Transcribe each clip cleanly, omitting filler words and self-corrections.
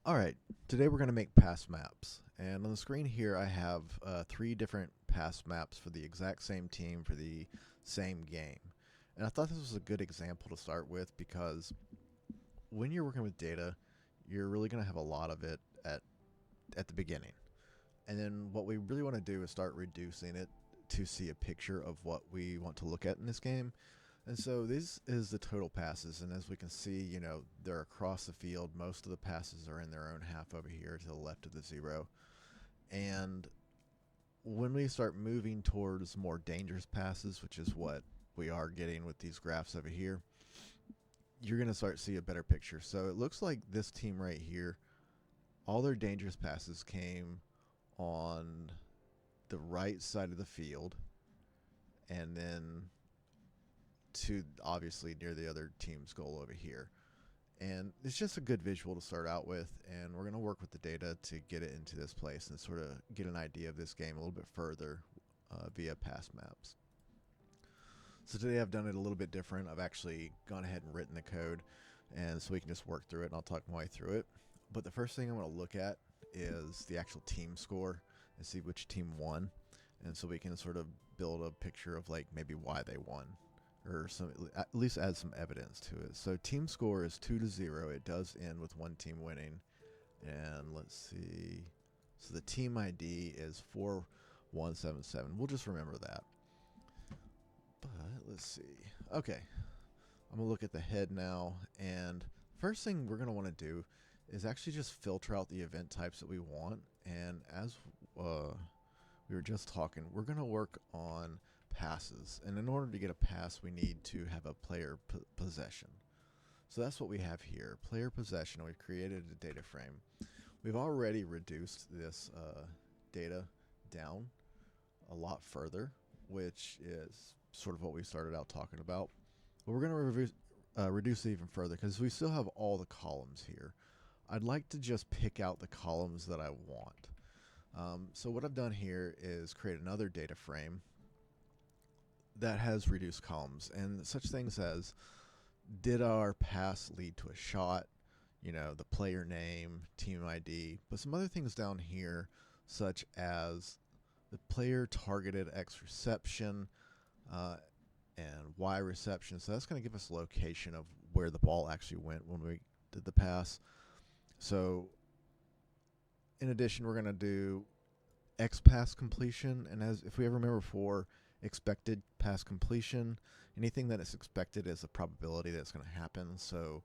Alright, today we're going to make pass maps. And on the screen here I have three different pass maps for the exact same team for the same game. And I thought this was a good example to start with because when you're working with data, you're really going to have a lot of it at the beginning. And then what we really want to do is start reducing it to see a picture of what we want to look at in this game. And so this is the total passes, and as we can see, they're across the field. Most of the passes are in their own half over here to the left of the zero. And when we start moving towards more dangerous passes, which is what we are getting with these graphs over here, you're going to start to see a better picture. So it looks like this team right here, all their dangerous passes came on the right side of the field, and then to obviously near the other team's goal over here. And it's just a good visual to start out with, and we're going to work with the data to get it into this place and sort of get an idea of this game a little bit further via pass maps. So today I've done it a little bit different. I've actually gone ahead and written the code, and so we can just work through it, and I'll talk my way through it. But the first thing I'm going to look at is the actual team score and see which team won, and so we can sort of build a picture of like maybe why they won, or some at least add some evidence to it. So team score is 2-0. It does end with one team winning. And let's see. So the team ID is 4177. We'll just remember that. But let's see. Okay. I'm going to look at the head now. And first thing we're going to want to do is actually just filter out the event types that we want. And as we were just talking, we're going to work on passes. And in order to get a pass, we need to have a player possession. So that's what we have here. Player possession. We've created a data frame. We've already reduced this data down a lot further, which is sort of what we started out talking about. But we're going to reduce it even further because we still have all the columns here. I'd like to just pick out the columns that I want. So what I've done here is create another data frame that has reduced columns and such things as, did our pass lead to a shot, the player name, team ID, but some other things down here such as the player targeted X reception and Y reception. So that's going to give us location of where the ball actually went when we did the pass. So in addition, we're going to do X pass completion, and as if we ever remember before, expected pass completion, anything that is expected is a probability that's going to happen. So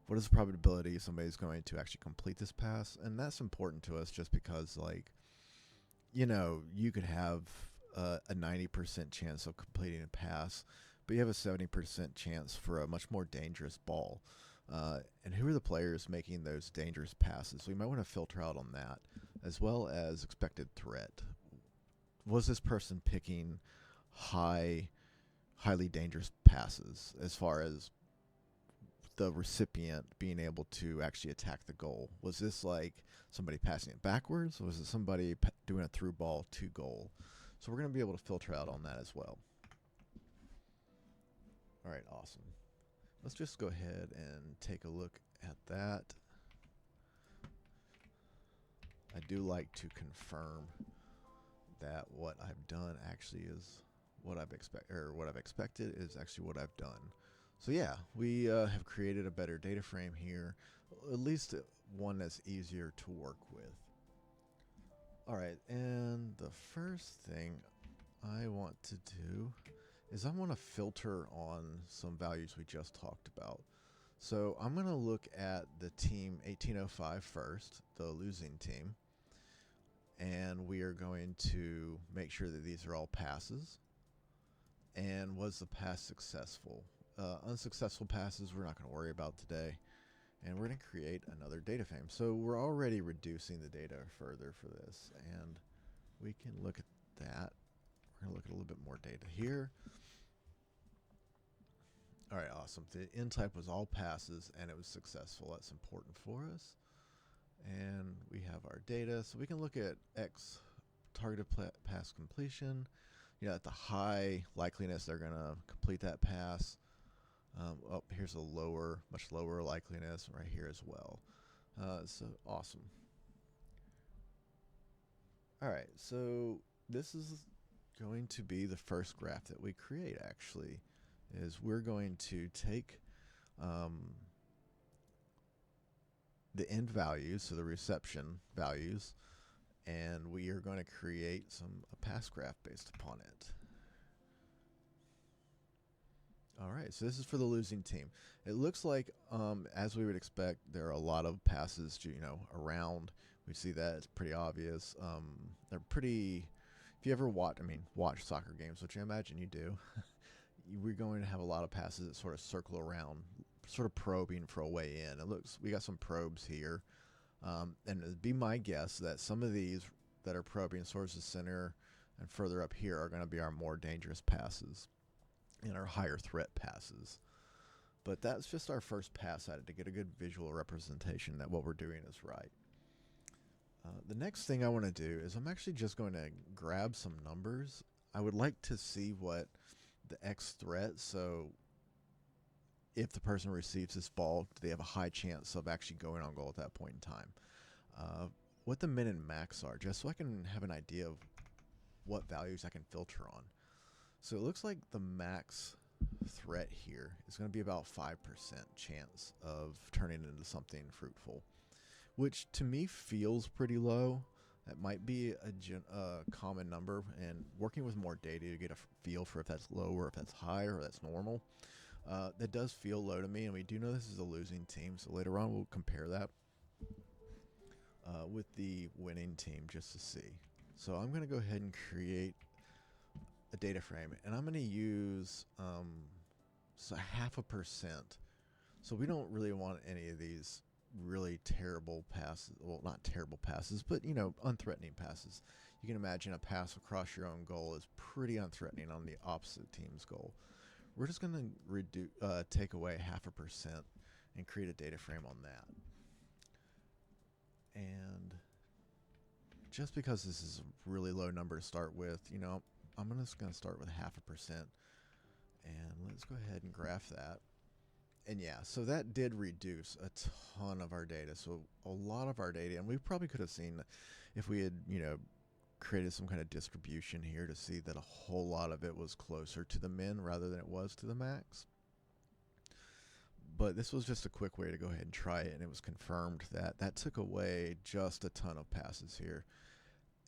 what is the probability somebody's going to actually complete this pass? And that's important to us just because, like, you could have a 90% chance of completing a pass, but you have a 70% chance for a much more dangerous ball. And who are the players making those dangerous passes? We might want to filter out on that, as well as expected threat. Was this person picking highly dangerous passes as far as the recipient being able to actually attack the goal? Was this like somebody passing it backwards? Or was it somebody doing a through ball to goal? So we're going to be able to filter out on that as well. All right, awesome. Let's just go ahead and take a look at that. I do like to confirm that what I've done actually is what I've expected is actually what I've done. So yeah, we have created a better data frame here, at least one that's easier to work with. All right, and the first thing I want to do is I want to filter on some values we just talked about. So I'm going to look at the team 1805 first, the losing team, and we are going to make sure that these are all passes. And was the pass successful? Unsuccessful passes we're not going to worry about today. And we're going to create another data frame. So we're already reducing the data further for this. And we can look at that. We're going to look at a little bit more data here. All right, awesome. The end type was all passes, and it was successful. That's important for us. And we have our data. So we can look at X targeted pass completion. At the high likeliness they're going to complete that pass. Here's a much lower likeliness right here as well. So awesome. All right, so this is going to be the first graph that we create. Actually, is we're going to take um, the end values, so the reception values, and we are going to create a pass graph based upon it. All right, so this is for the losing team. It looks like, as we would expect, there are a lot of passes, around. We see that it's pretty obvious. They're pretty. If you ever watch soccer games, which I imagine you do, we're going to have a lot of passes that sort of circle around, sort of probing for a way in. It looks we got some probes here, and it'd be my guess that some of these that are probing towards the center and further up here are going to be our more dangerous passes and our higher threat passes. But that's just our first pass at it to get a good visual representation that what we're doing is right. The next thing I want to do is I'm actually just going to grab some numbers. I would like to see what the X threat, so if the person receives this ball, do they have a high chance of actually going on goal at that point in time? What the min and max are, just so I can have an idea of what values I can filter on. So it looks like the max threat here is going to be about 5% chance of turning into something fruitful, which to me feels pretty low. That might be a common number, and working with more data to get a feel for if that's low or if that's high or that's normal. That does feel low to me, and we do know this is a losing team, so later on we'll compare that with the winning team just to see. So I'm going to go ahead and create a data frame, and I'm going to use so 0.5%. So we don't really want any of these really terrible passes. Well, not terrible passes, but unthreatening passes. You can imagine a pass across your own goal is pretty unthreatening on the opposite team's goal. We're just going to take away 0.5% and create a data frame on that. And just because this is a really low number to start with, I'm just going to start with 0.5%. And let's go ahead and graph that. And yeah, so that did reduce a ton of our data. So a lot of our data, and we probably could have seen if we had, created some kind of distribution here to see that a whole lot of it was closer to the min rather than it was to the max. But this was just a quick way to go ahead and try it, and it was confirmed that that took away just a ton of passes here.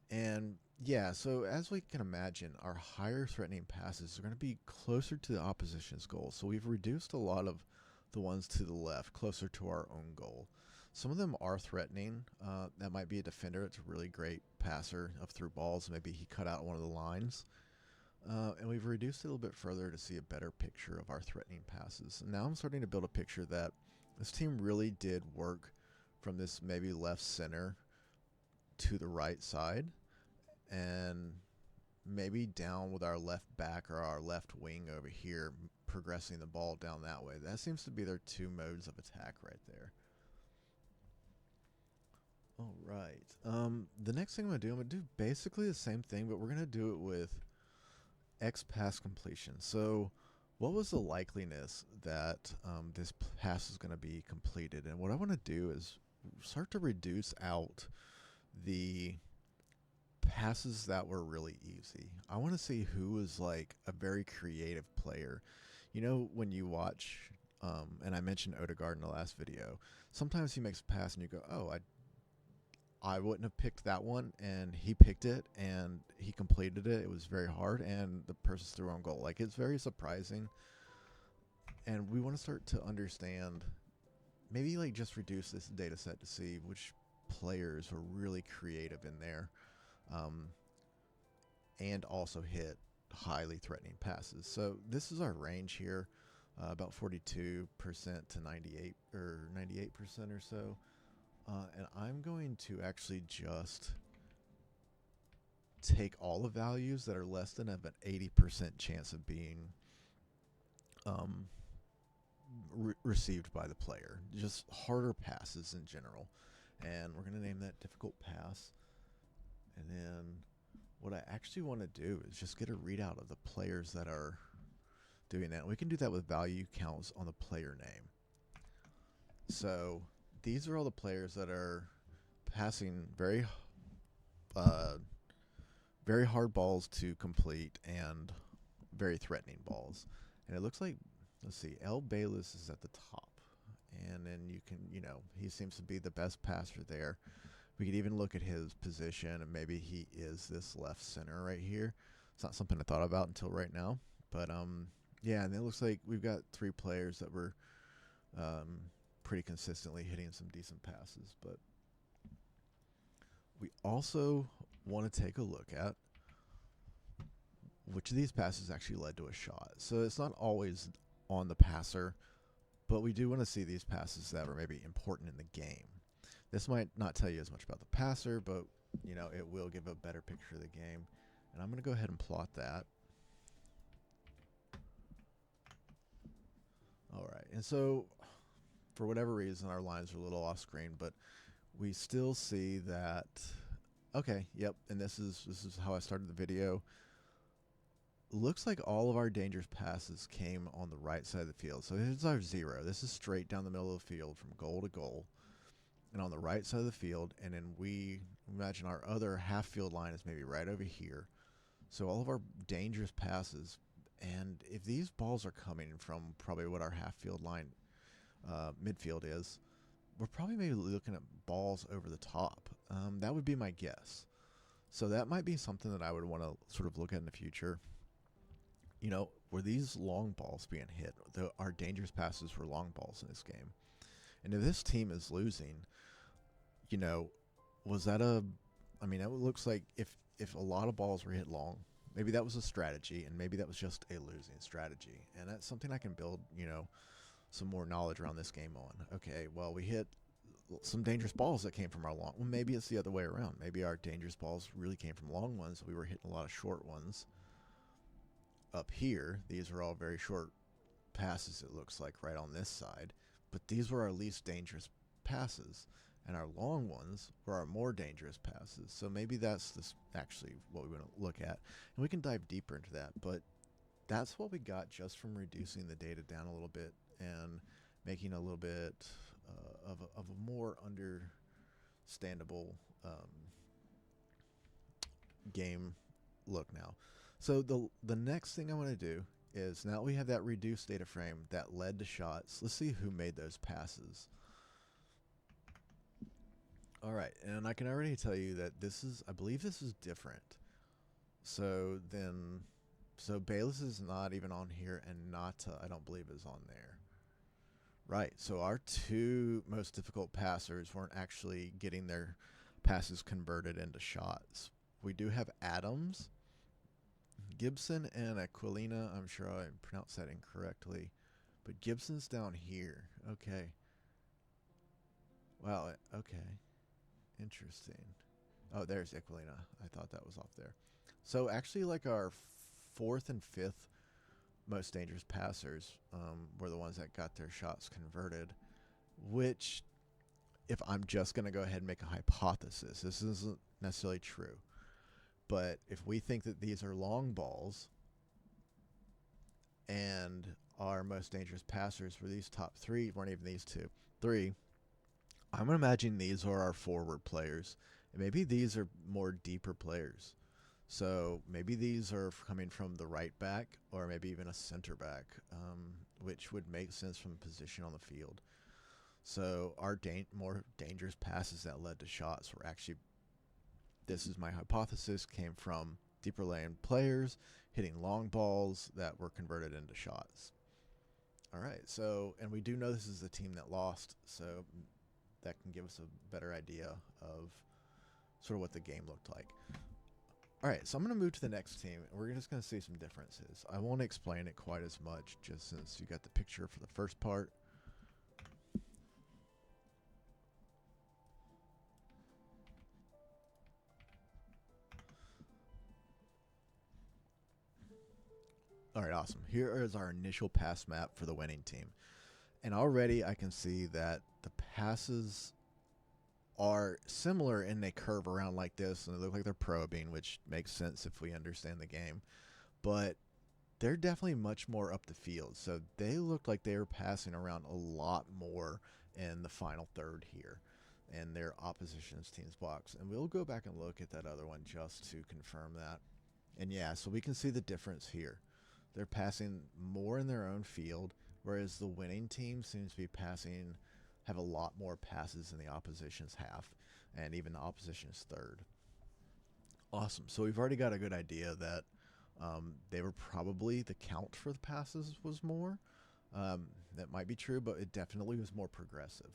And yeah, so as we can imagine, our higher threatening passes are going to be closer to the opposition's goal. So we've reduced a lot of the ones to the left, closer to our own goal. Some of them are threatening. That might be a defender. It's a really great passer of through balls. Maybe he cut out one of the lines. And we've reduced it a little bit further to see a better picture of our threatening passes. And now I'm starting to build a picture that this team really did work from this maybe left center to the right side, and maybe down with our left back or our left wing over here, progressing the ball down that way. That seems to be their two modes of attack right there. All right. The next thing I'm going to do basically the same thing, but we're going to do it with X pass completion. So what was the likeliness that this pass is going to be completed? And what I want to do is start to reduce out the passes that were really easy. I want to see who was like a very creative player. When you watch, and I mentioned Odegaard in the last video, sometimes he makes a pass and you go, oh, I wouldn't have picked that one, and he picked it and he completed it. It was very hard, and the person's threw on goal. Like, it's very surprising, and we want to start to understand, maybe like just reduce this data set to see which players were really creative in there, and also hit highly threatening passes. So this is our range here, about 42% to 98 or 98% or so. And I'm going to actually just take all the values that are less than an 80% chance of being received by the player. Just harder passes in general. And we're going to name that difficult pass. And then what I actually want to do is just get a readout of the players that are doing that. We can do that with value counts on the player name. So these are all the players that are passing uh, very hard balls to complete and very threatening balls. And it looks like, let's see, El Bayless is at the top. And then you can, he seems to be the best passer there. We could even look at his position, and maybe he is this left center right here. It's not something I thought about until right now. But, yeah, and it looks like we've got 3 players that were pretty consistently hitting some decent passes. But we also want to take a look at which of these passes actually led to a shot. So it's not always on the passer, but we do want to see these passes that were maybe important in the game. This might not tell you as much about the passer, but it will give a better picture of the game. And I'm going to go ahead and plot that. All right, and so for whatever reason, our lines are a little off screen, but we still see that. Okay, yep, and this is how I started the video. Looks like all of our dangerous passes came on the right side of the field. So here's our 0. This is straight down the middle of the field from goal to goal. And on the right side of the field, and then we imagine our other half field line is maybe right over here. So all of our dangerous passes, and if these balls are coming from probably what our half field line midfield is, we're probably maybe looking at balls over the top. That would be my guess. So that might be something that I would want to sort of look at in the future. Were these long balls being hit? Our dangerous passes were long balls in this game. And if this team is losing, was that it looks like if a lot of balls were hit long, maybe that was a strategy, and maybe that was just a losing strategy. And that's something I can build, some more knowledge around this game on. Okay, well, we hit some dangerous balls that came from our long. Well, maybe it's the other way around. Maybe our dangerous balls really came from long ones. We were hitting a lot of short ones. Up here, these are all very short passes, it looks like, right on this side. But these were our least dangerous passes, and our long ones were our more dangerous passes. So maybe that's actually what we want to look at. And we can dive deeper into that. But that's what we got just from reducing the data down a little bit and making a little bit of a more understandable game look now. So the next thing I want to do is, now we have that reduced data frame that led to shots. Let's see who made those passes. All right, and I can already tell you that I believe this is different. So Bayless is not even on here, and Nata, I don't believe, is on there. Right, so our 2 most difficult passers weren't actually getting their passes converted into shots. We do have Adams, Gibson, and Aquilina. I'm sure I pronounced that incorrectly, but Gibson's down here. Okay. Wow, okay. Interesting. Oh, there's Aquilina. I thought that was off there. So actually, like, our 4th and 5th most dangerous passers were the ones that got their shots converted, which, if I'm just going to go ahead and make a hypothesis, this isn't necessarily true. But if we think that these are long balls and our most dangerous passers were these top 3, weren't even these 3, I'm going to imagine these are our forward players. And maybe these are more deeper players. So maybe these are coming from the right back, or maybe even a center back, which would make sense from the position on the field. So our more dangerous passes that led to shots were actually, this is my hypothesis, came from deeper lane players hitting long balls that were converted into shots. All right, so, and we do know this is a team that lost, so that can give us a better idea of sort of what the game looked like. All right, so I'm going to move to the next team, and we're just going to see some differences. I won't explain it quite as much, just since you got the picture for the first part. All right, awesome. Here is our initial pass map for the winning team. And already I can see that the passes are similar, and they curve around like this, and they look like they're probing, which makes sense if we understand the game. But they're definitely much more up the field. So they looked like they were passing around a lot more in the final third here in their opposition's team's box. And we'll go back and look at that other one just to confirm that. And yeah, so we can see the difference here. They're passing more in their own field, whereas the winning team seems to be have a lot more passes in the opposition's half, and even the opposition's third. Awesome. So we've already got a good idea that they were probably the count for the passes was more. That might be true, but it definitely was more progressive.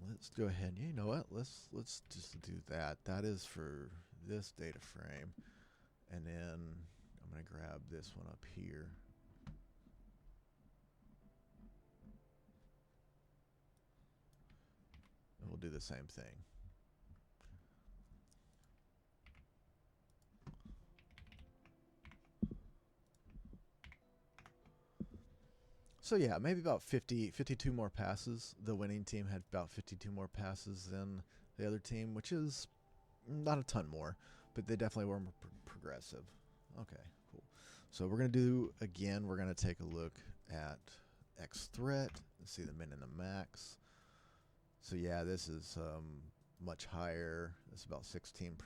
Let's go ahead. You know what? Let's just do that. That is for this data frame, and then I'm gonna grab this one up here. And we'll do the same thing. So yeah, maybe about 52 more passes. The winning team had about 52 more passes than the other team, which is not a ton more, but they definitely were more progressive. Okay, cool. So we're going to do, again, we're going to take a look at X threat and see the min and the max. So yeah, this is much higher. It's about 16%.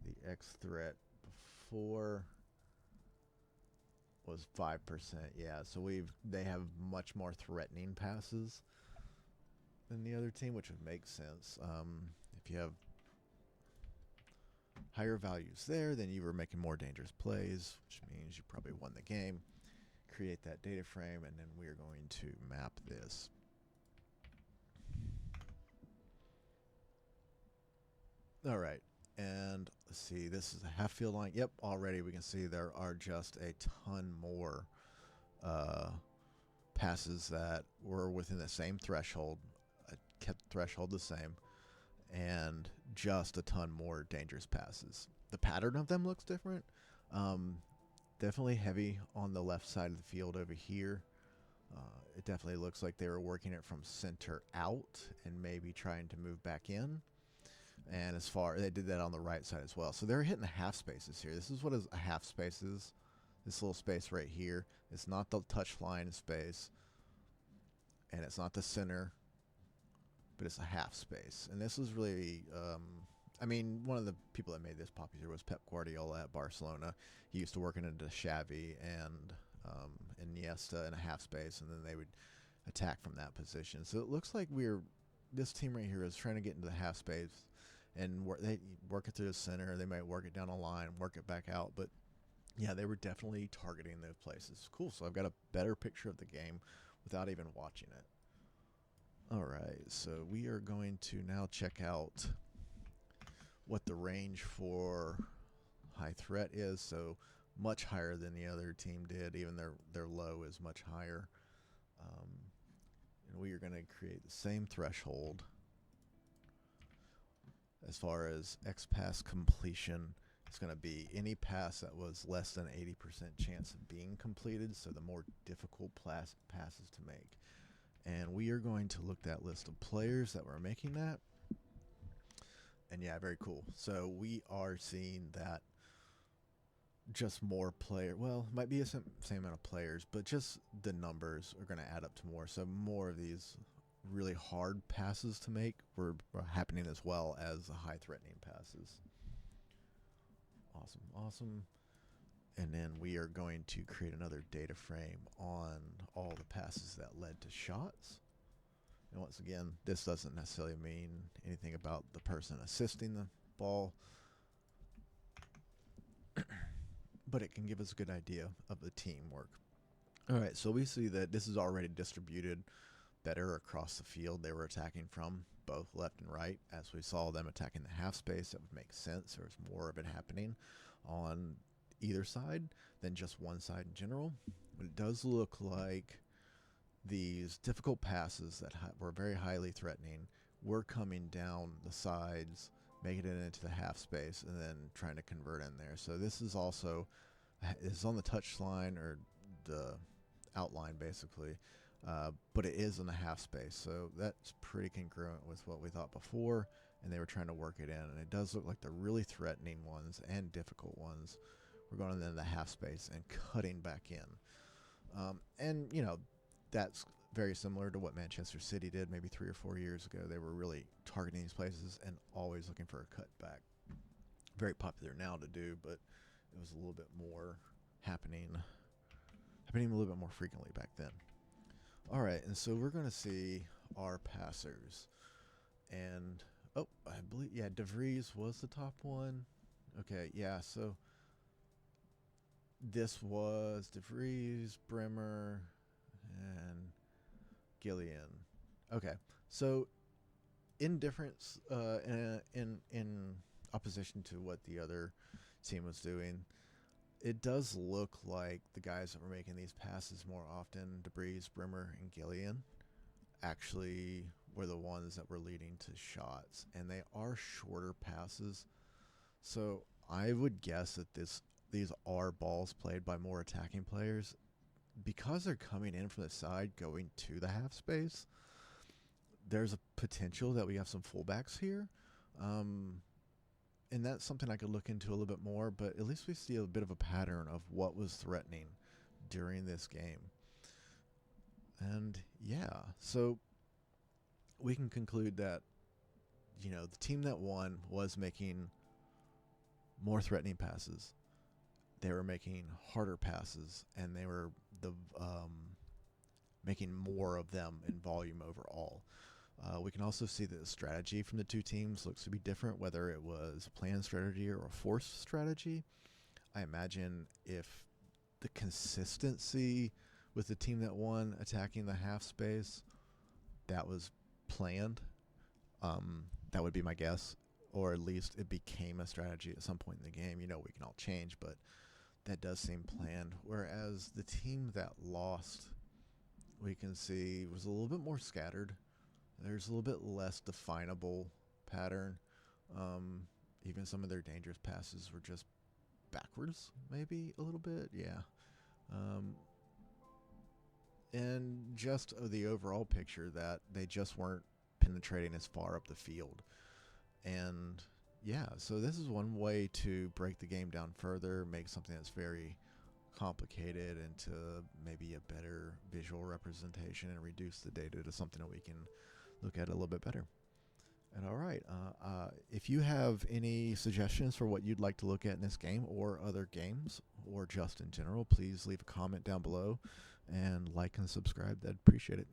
The X threat before was 5%. Yeah, so they have much more threatening passes than the other team, which would make sense. If you have higher values there, then you were making more dangerous plays, which means you probably won the game. Create that data frame, and then we are going to map this. All right, and let's see, this is a half field line. Yep, already we can see there are just a ton more passes that were within the same threshold. I kept the threshold the same, and just a ton more dangerous passes. The pattern of them looks different. Definitely heavy on the left side of the field over here. It definitely looks like they were working it from center out and maybe trying to move back in. And they did that on the right side as well. So they're hitting the half spaces here. This is what a half space is. This little space right here. It's not the touch line space, and it's not the center, but it's a half space. And this is really, one of the people that made this popular was Pep Guardiola at Barcelona. He used to work in Xavi and Iniesta in a half space, and then they would attack from that position. So it looks like this team right here is trying to get into the half space, and they work it through the center. They might work it down a line, work it back out, but yeah, they were definitely targeting those places. Cool. So I've got a better picture of the game without even watching it. All right, so we are going to now check out what the range for high threat is. So much higher than the other team did. Even their low is much higher. And we are going to create the same threshold as far as X pass completion. It's going to be any pass that was less than 80% chance of being completed, so the more difficult passes to make. And we are going to look at that list of players that were making that. And yeah, very cool. So we are seeing that just more might be the same amount of players, but just the numbers are going to add up to more. So more of these really hard passes to make were happening as well as the high threatening passes. Awesome. And then we are going to create another data frame on all the passes that led to shots. And once again, this doesn't necessarily mean anything about the person assisting the ball, but it can give us a good idea of the teamwork. All right, so we see that this is already distributed better across the field. They were attacking from both left and right. As we saw them attacking the half space, that would make sense. There was more of it happening on either side than just one side in general. But it does look like these difficult passes that were very highly threatening were coming down the sides, making it into the half space, and then trying to convert in there. So this is also on the touch line or the outline basically, but it is in the half space. So that's pretty congruent with what we thought before, and they were trying to work it in. And it does look like the really threatening ones and difficult ones were going into the half space and cutting back in. And, that's very similar to what Manchester City did maybe 3 or 4 years ago. They were really targeting these places and always looking for a cutback. Very popular now to do, but it was a little bit more happening a little bit more frequently back then. All right, and so we're going to see our passers. And, oh, I believe, yeah, De Vries was the top one. Okay, yeah, so this was De Vries, Bremer, and Gillian. Okay, so in difference, in opposition to what the other team was doing, it does look like the guys that were making these passes more often, De Vries, Bremer, and Gillian, actually were the ones that were leading to shots, and they are shorter passes. So I would guess that these are balls played by more attacking players because they're coming in from the side, going to the half space. There's a potential that we have some fullbacks here. And that's something I could look into a little bit more, but at least we see a bit of a pattern of what was threatening during this game. And yeah, so we can conclude that, the team that won was making more threatening passes. They were making harder passes, and they were making more of them in volume overall. We can also see that the strategy from the two teams looks to be different, whether it was a planned strategy or a forced strategy. I imagine if the consistency with the team that won attacking the half space, that was planned. That would be my guess, or at least it became a strategy at some point in the game. We can all change, but that does seem planned. Whereas the team that lost, we can see, was a little bit more scattered. There's a little bit less definable pattern. Even some of their dangerous passes were just backwards, maybe a little bit. Yeah. And just the overall picture that they just weren't penetrating as far up the field. And yeah, so this is one way to break the game down further, make something that's very complicated into maybe a better visual representation and reduce the data to something that we can look at a little bit better. And all right, if you have any suggestions for what you'd like to look at in this game or other games or just in general, please leave a comment down below and like and subscribe. I'd appreciate it.